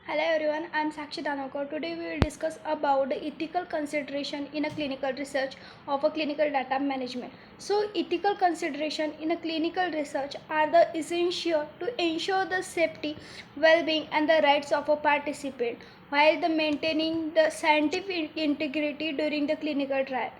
Hello everyone, I am Sakshi Danokar. Today we will discuss about the ethical consideration in a clinical research of a clinical data management. So ethical consideration in a clinical research are the essential to ensure the safety, well-being and the rights of a participant while the maintaining the scientific integrity during the clinical trial.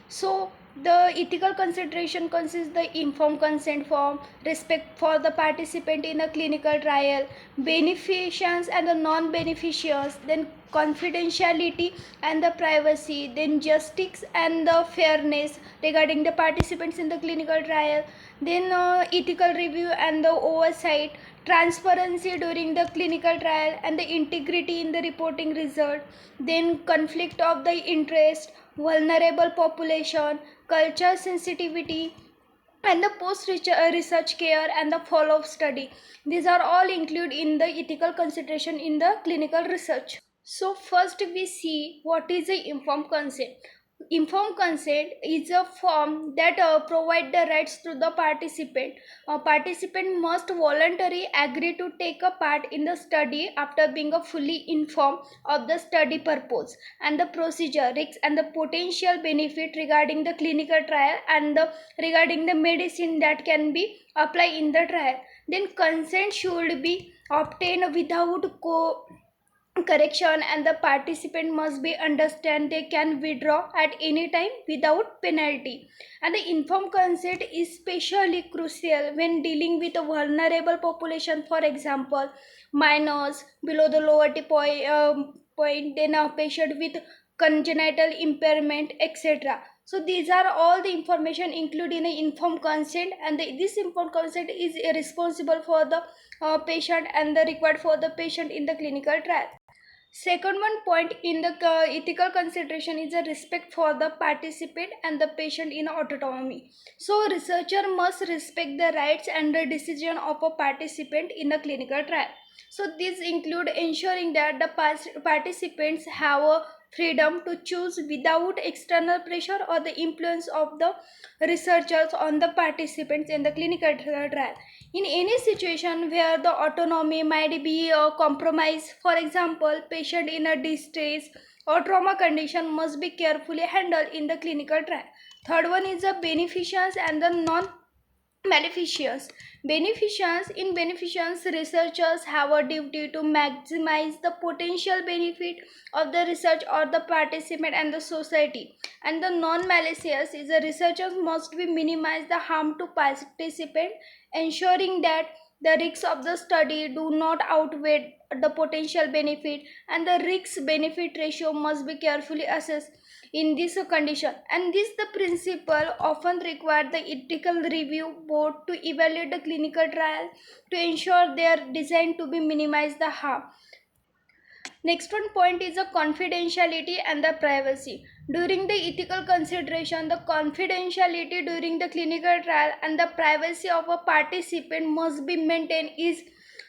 So the ethical consideration consists the informed consent form, respect for the participant in a clinical trial, beneficiaries and the non-beneficiaries, then confidentiality and the privacy, then justice and the fairness regarding the participants in the clinical trial, then ethical review and the oversight, transparency during the clinical trial and the integrity in the reporting result, then conflict of the interest, vulnerable population, culture sensitivity, and the post research care and the follow up study. These are all included in the ethical consideration in the clinical research. So first we see what is the informed consent. Informed consent is a form that provide the rights to the participant. A participant must voluntarily agree to take a part in the study after being fully informed of the study purpose and the procedure, risks and the potential benefit regarding the clinical trial and regarding the medicine that can be applied in the trial. Then consent should be obtained without correction, and the participant must be understand they can withdraw at any time without penalty. And the informed consent is especially crucial when dealing with a vulnerable population, for example minors below the point, then a patient with congenital impairment, etc. So these are all the information included in the informed consent, and this informed consent is responsible for the patient and the required for the patient in the clinical trial. Second one point in the ethical consideration is a respect for the participant and the patient in autonomy. So researcher must respect the rights and the decision of a participant in a clinical trial. So these include ensuring that the participants have a freedom to choose without external pressure or the influence of the researchers on the participants in the clinical trial. In any situation where the autonomy might be compromised, for example patient in a distress or trauma condition must be carefully handled in the clinical trial. Third one is the beneficiaries and the non beneficiaries. Beneficiaries, researchers have a duty to maximize the potential benefit of the research or the participant and the society. And the non-malicious is the researchers must be minimize the harm to participant, ensuring that the risks of the study do not outweigh the potential benefit, and the risk benefit ratio must be carefully assessed in this condition. And this the principle often require the ethical review board to evaluate the clinical trial to ensure they are designed to be minimize the harm. Next one point is the confidentiality and the privacy. During the ethical consideration, the confidentiality during the clinical trial and the privacy of a participant must be maintained is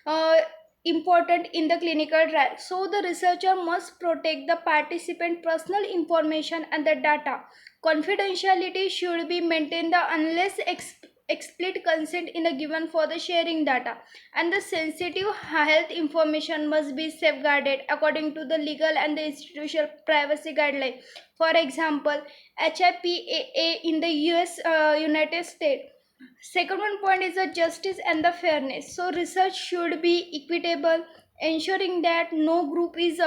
uh, important in the clinical trial. So the researcher must protect the participant personal information and the data. Confidentiality should be maintained unless explicit consent in a given for the sharing data, and the sensitive health information must be safeguarded according to the legal and the institutional privacy guideline. For example HIPAA in the United States. Second one point is the justice and the fairness. So research should be equitable, ensuring that no group is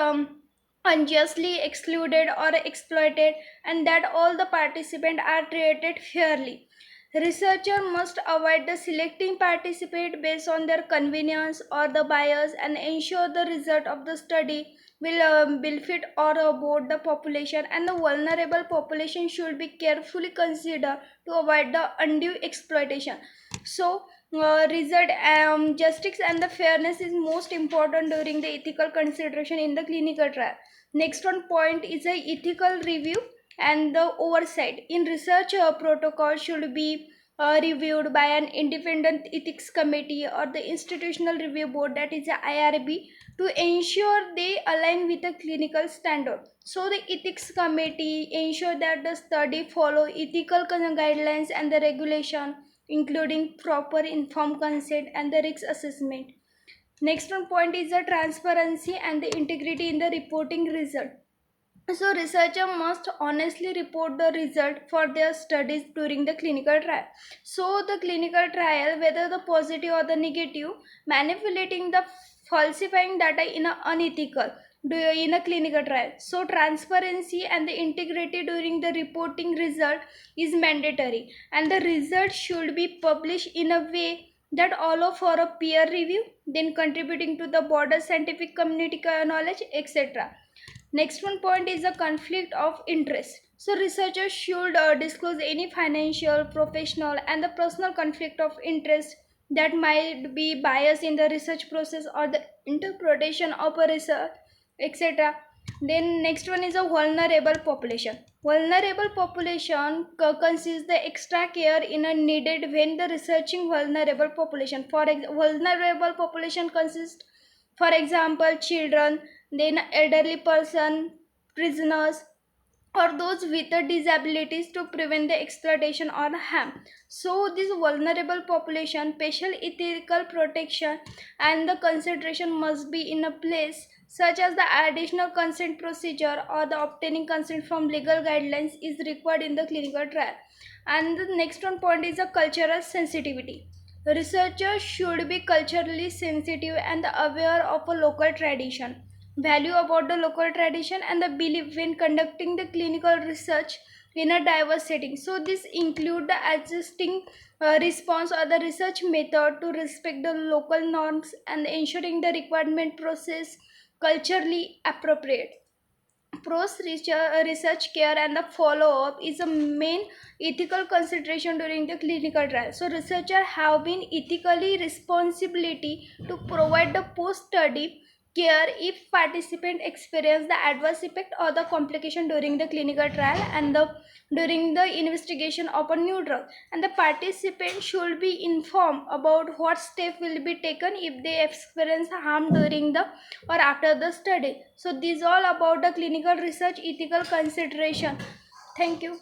unjustly excluded or exploited, and that all the participants are treated fairly. Researcher must avoid the selecting participant based on their convenience or the bias, and ensure the result of the study will benefit or both the population, and the vulnerable population should be carefully considered to avoid the undue exploitation. So result justice and the fairness is most important during the ethical consideration in the clinical trial. Next one point is a ethical review and the oversight. In research, protocol should be reviewed by an independent ethics committee or the institutional review board, that is a IRB, to ensure they align with the clinical standard. So the ethics committee ensure that the study follow ethical guidelines and the regulation, including proper informed consent and the risk assessment. Next one point is the transparency and the integrity in the reporting result. So researcher must honestly report the result for their studies during the clinical trial. So the clinical trial, whether the positive or the negative, manipulating the falsifying data in a unethical in a clinical trial. So transparency and the integrity during the reporting result is mandatory, and the result should be published in a way that allow for a peer review, then contributing to the broader scientific community knowledge, etc. Next one point is the conflict of interest. So researchers should disclose any financial, professional, and the personal conflict of interest that might be bias in the research process or the interpretation of a research, etc. Then next one is a vulnerable population. Vulnerable population consists the extra care in a needed when the researching vulnerable population. Vulnerable population consists, for example, children, then elderly person, prisoners, or those with the disabilities, to prevent the exploitation or harm. So this vulnerable population special ethical protection and the consideration must be in a place, such as the additional consent procedure or the obtaining consent from legal guidelines is required in the clinical trial. And the next one point is the cultural sensitivity. Researchers should be culturally sensitive and aware of a local tradition, value about the local tradition, and the belief when conducting the clinical research in a diverse setting. So this include the adjusting response or the research method to respect the local norms and ensuring the requirement process culturally appropriate. Pros research care and the follow-up is a main ethical consideration during the clinical trial. So researchers have been ethically responsibility to provide the post-study care if participant experience the adverse effect or the complication during the clinical trial and the during the investigation of a new drug, and the participant should be informed about what step will be taken if they experience harm during the or after the study. So these all about the clinical research ethical consideration. Thank you.